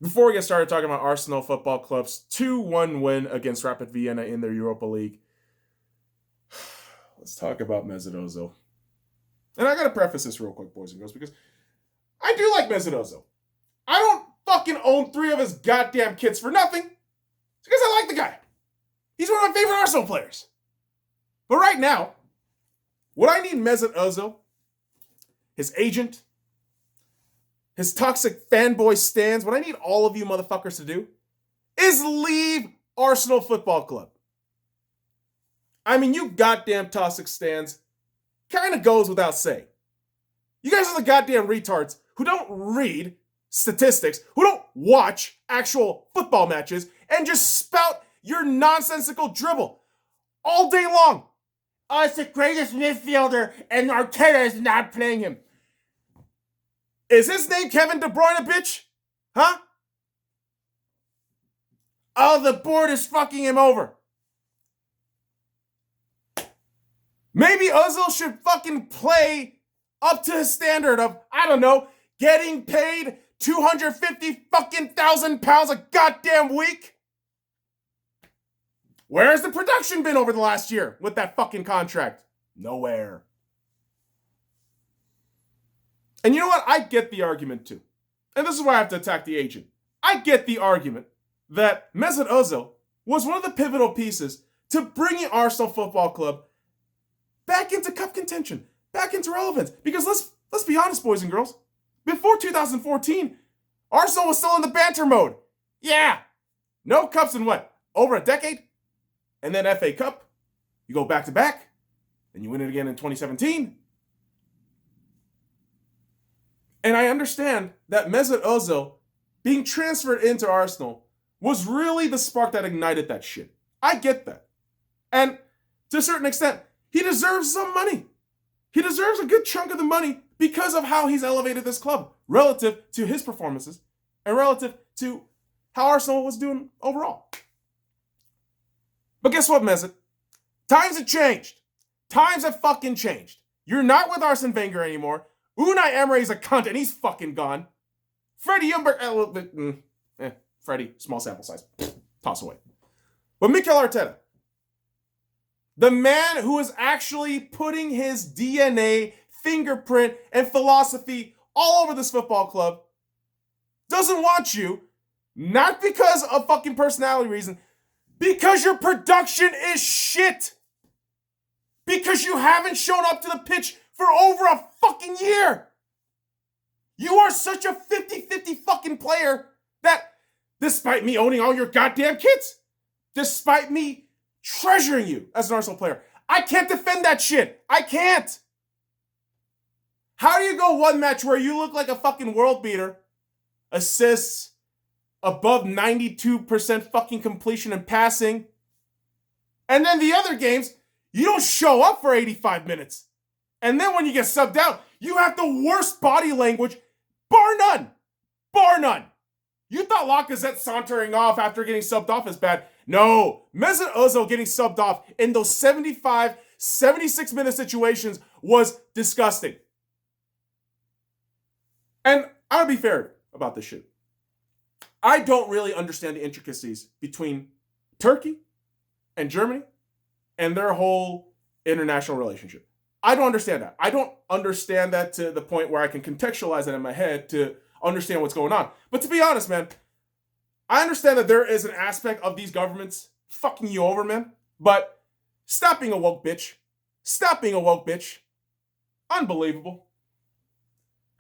Before we get started talking about Arsenal Football Club's 2-1 win against Rapid Vienna in their Europa League, let's talk about Mesut Özil. And I gotta preface this real quick, boys and girls, because I do like Mesut Özil. I don't fucking own 3 of his goddamn kits for nothing. It's because I like the guy. He's one of my favorite Arsenal players. But right now, what I need Mesut Özil, his agent, his toxic fanboy stands, what I need all of you motherfuckers to do is leave Arsenal Football Club. I mean, you goddamn toxic stands kind of goes without saying. You guys are the goddamn retards who don't read statistics, who don't watch actual football matches, and just spout your nonsensical dribble all day long. Oh, it's the greatest midfielder, and Arteta is not playing him. Is his name Kevin De Bruyne, bitch? Huh? Oh, the board is fucking him over. Maybe Özil should fucking play up to his standard of, I don't know, getting paid 250 fucking thousand pounds a goddamn week. Where's the production been over the last year with that fucking contract? Nowhere. And you know what? I get the argument too. And this is why I have to attack the agent. I get the argument that Mesut Özil was one of the pivotal pieces to bringing Arsenal Football Club back into cup contention, back into relevance. Because let's be honest, boys and girls. Before 2014, Arsenal was still in the banter mode. Yeah. No cups in what? Over a decade? And then FA Cup. You go back to back. Then you win it again in 2017. And I understand that Mesut Özil being transferred into Arsenal was really the spark that ignited that shit. I get that. And to a certain extent, he deserves some money. He deserves a good chunk of the money because of how he's elevated this club relative to his performances and relative to how Arsenal was doing overall. But guess what, Mesut? Times have changed. Times have fucking changed. You're not with Arsene Wenger anymore. Unai Emery's a cunt and he's fucking gone. Freddie Ljungberg, Freddie, small sample size. Toss away. But Mikel Arteta, the man who is actually putting his DNA, fingerprint, and philosophy all over this football club, doesn't want you, not because of fucking personality reason, because your production is shit. Because you haven't shown up to the pitch for over a fucking year. You are such a 50-50 fucking player that, despite me owning all your goddamn kits, despite me treasuring you as an Arsenal player, I can't defend that shit. I can't. How do you go one match where you look like a fucking world beater, assists, above 92% fucking completion and passing, and then the other games, you don't show up for 85 minutes. And then when you get subbed out, you have the worst body language, bar none. Bar none. You thought Lacazette sauntering off after getting subbed off is bad. No, Mesut Özil getting subbed off in those 75, 76-minute situations was disgusting. And I'll be fair about this shit. I don't really understand the intricacies between Turkey and Germany and their whole international relationship. I don't understand that. I don't understand that to the point where I can contextualize it in my head to understand what's going on. But to be honest, man, I understand that there is an aspect of these governments fucking you over, man. But stop being a woke bitch. Stop being a woke bitch. Unbelievable.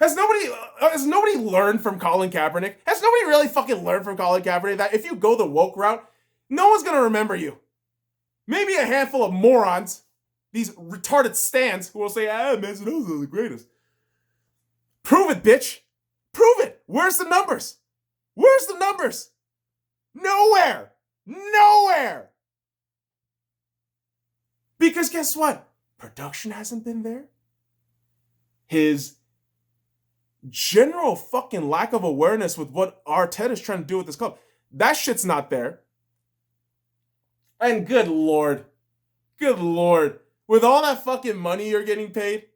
Has nobody learned from Colin Kaepernick? Has nobody really fucking learned from Colin Kaepernick that if you go the woke route, no one's going to remember you? Maybe a handful of morons, these retarded stands who will say, Mesut Özil is the greatest. Prove it, bitch. Prove it. Where's the numbers? Where's the numbers? Nowhere. Nowhere. Because guess what? Production hasn't been there. His general fucking lack of awareness with what Arteta's trying to do with this club, that shit's not there. And good lord, with all that fucking money you're getting paid,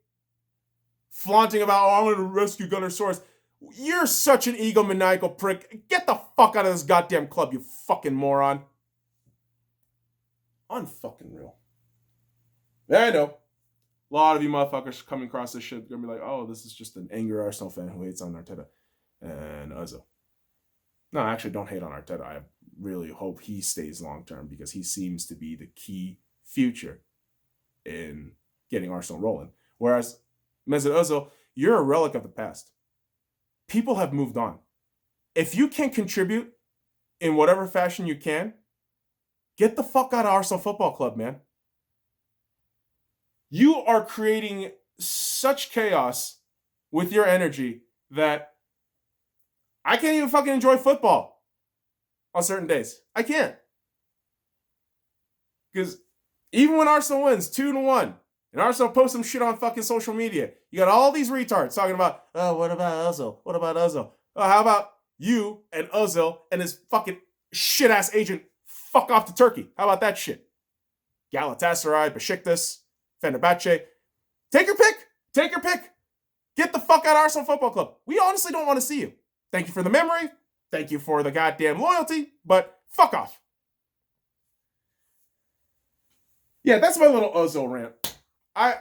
flaunting about, I'm going to rescue Gunnar Soares. You're such an egomaniacal prick. Get the fuck out of this goddamn club, you fucking moron. Unfucking real. Yeah, I know. A lot of you motherfuckers coming across this shit gonna be like, oh, this is just an angry Arsenal fan who hates on Arteta and Özil. No, I actually don't hate on Arteta. I really hope he stays long term because he seems to be the key future in getting Arsenal rolling. Whereas Mesut Özil, you're a relic of the past. People have moved on. If you can contribute in whatever fashion you can, get the fuck out of Arsenal Football Club, man. You are creating such chaos with your energy that I can't even fucking enjoy football on certain days. I can't. Because even when Arsenal wins 2-1, and Arsenal posts some shit on fucking social media, you got all these retards talking about, oh, what about Özil? What about Özil? Oh, how about you and Özil and his fucking shit-ass agent fuck off to Turkey? How about that shit? Galatasaray, Besiktas, Fenerbahce. Take your pick. Take your pick. Get the fuck out of Arsenal Football Club. We honestly don't want to see you. Thank you for the memory. Thank you for the goddamn loyalty, but fuck off. Yeah, that's my little Özil rant. I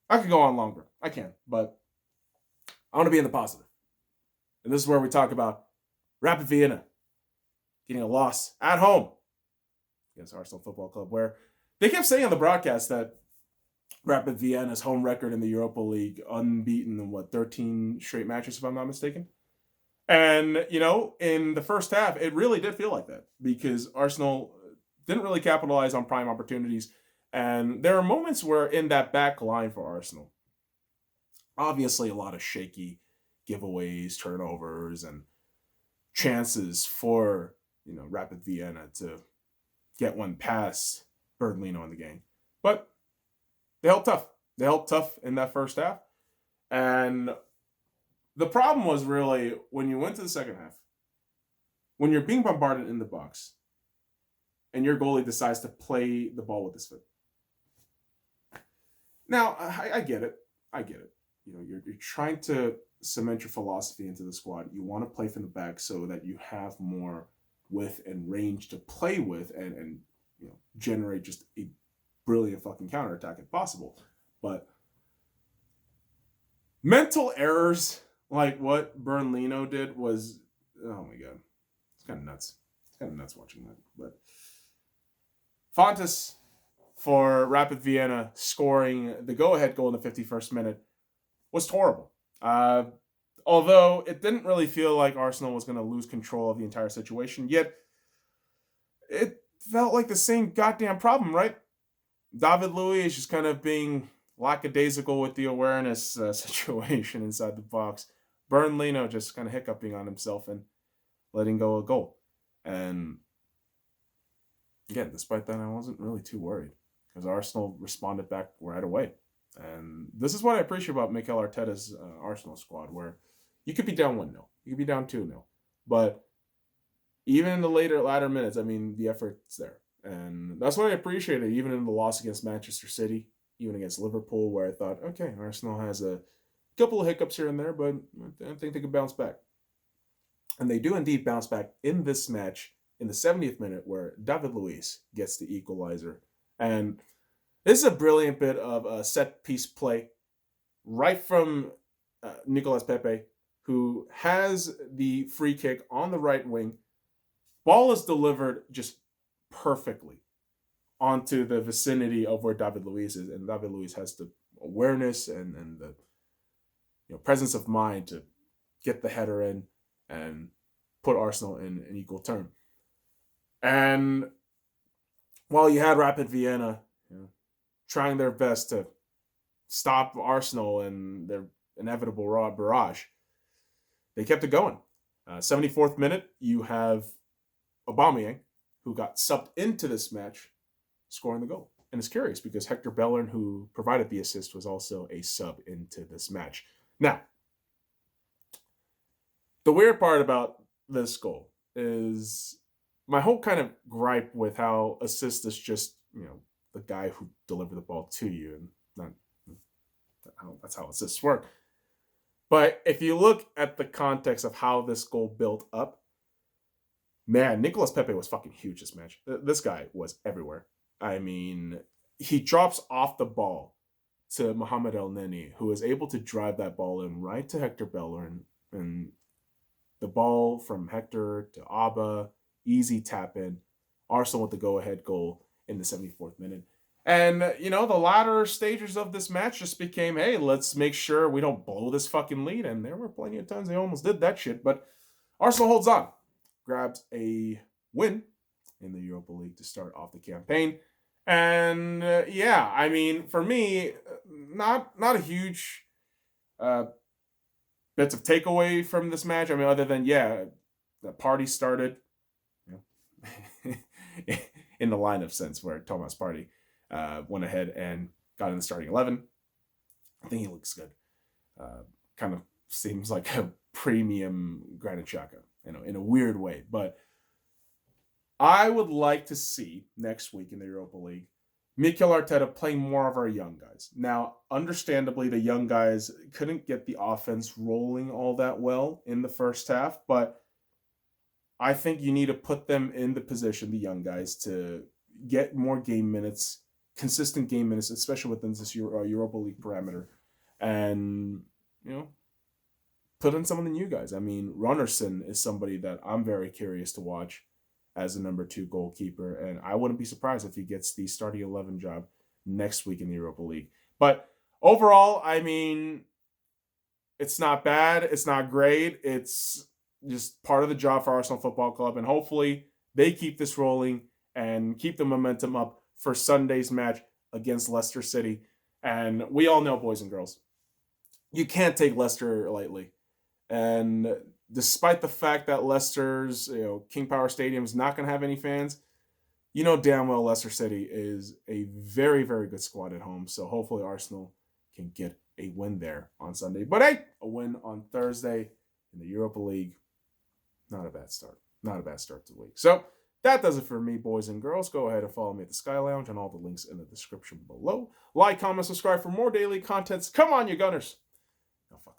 could go on longer. I can, but I want to be in the positive. And this is where we talk about Rapid Vienna getting a loss at home against Arsenal Football Club, where they kept saying on the broadcast that Rapid Vienna's home record in the Europa League, unbeaten in 13 straight matches, if I'm not mistaken. And, in the first half, it really did feel like that because Arsenal didn't really capitalize on prime opportunities. And there are moments where in that back line for Arsenal, obviously a lot of shaky giveaways, turnovers, and chances for, Rapid Vienna to get one past Berlino in the game. But they held tough. They held tough in that first half. And the problem was really when you went to the second half, when you're being bombarded in the box, and your goalie decides to play the ball with his foot. Now, I get it. I get it. You're trying to cement your philosophy into the squad. You want to play from the back so that you have more width and range to play with and generate just a brilliant fucking counterattack if possible. But mental errors like what Berlino did was, oh my God, it's kind of nuts. It's kind of nuts watching that. But Fontes for Rapid Vienna scoring the go-ahead goal in the 51st minute was horrible. Although it didn't really feel like Arsenal was going to lose control of the entire situation, yet it felt like the same goddamn problem, right? David Luiz just kind of being lackadaisical with the awareness situation inside the box. Berlino just kind of hiccuping on himself and letting go a goal. And again, despite that, I wasn't really too worried because Arsenal responded back right away. And this is what I appreciate about Mikel Arteta's Arsenal squad, where you could be down 1-0, you could be down 2-0, but even in the latter minutes, the effort's there. And that's what I appreciated, even in the loss against Manchester City, even against Liverpool, where I thought, okay, Arsenal has a couple of hiccups here and there, but I think they could bounce back. And they do indeed bounce back in this match in the 70th minute where David Luiz gets the equalizer. And this is a brilliant bit of a set-piece play right from Nicolas Pepe, who has the free kick on the right wing. Ball is delivered just perfectly onto the vicinity of where David Luiz is. And David Luiz has the awareness and the presence of mind to get the header in and put Arsenal in an equal term. And while you had Rapid Vienna trying their best to stop Arsenal and their inevitable barrage, they kept it going. 74th minute, you have Aubameyang, who got subbed into this match, scoring the goal. And it's curious because Hector Bellerin, who provided the assist, was also a sub into this match. Now, the weird part about this goal is my whole kind of gripe with how assist is just, the guy who delivered the ball to you, and not that's how assists work. But if you look at the context of how this goal built up, man, Nicolas Pepe was fucking huge this match. This guy was everywhere. I mean, he drops off the ball to Mohamed El Neni, who is able to drive that ball in right to Hector Bellerin. And the ball from Hector to Abba, easy tap in. Arsenal with the go-ahead goal in the 74th minute. And, the latter stages of this match just became, hey, let's make sure we don't blow this fucking lead. And there were plenty of times they almost did that shit. But Arsenal holds on, grabs a win in the Europa League to start off the campaign. And, for me, not a huge bits of takeaway from this match. I mean, other than, the party started, in the lineup sense, where Thomas Partey went ahead and got in the starting 11. I think he looks good. Kind of seems like a premium Granit Xhaka, in a weird way. But I would like to see next week in the Europa League Mikel Arteta playing more of our young guys. Now, understandably, the young guys couldn't get the offense rolling all that well in the first half, but I think you need to put them in the position, the young guys, to get more game minutes, consistent game minutes, especially within this Europa League parameter, and, put in some of the new guys. I mean, Runnerson is somebody that I'm very curious to watch as a number 2 goalkeeper, and I wouldn't be surprised if he gets the starting 11 job next week in the Europa League. But overall, I mean, it's not bad. It's not great. It's just part of the job for Arsenal Football Club, and hopefully they keep this rolling and keep the momentum up for Sunday's match against Leicester City. And we all know, boys and girls, you can't take Leicester lightly. And despite the fact that Leicester's King Power Stadium is not going to have any fans, damn well Leicester City is a very, very good squad at home. So hopefully Arsenal can get a win there on Sunday. But hey, a win on Thursday in the Europa League, not a bad start. Not a bad start to the week. So that does it for me, boys and girls. Go ahead and follow me at the Sky Lounge and all the links in the description below. Like, comment, subscribe for more daily contents. Come on, you Gunners. Now fuck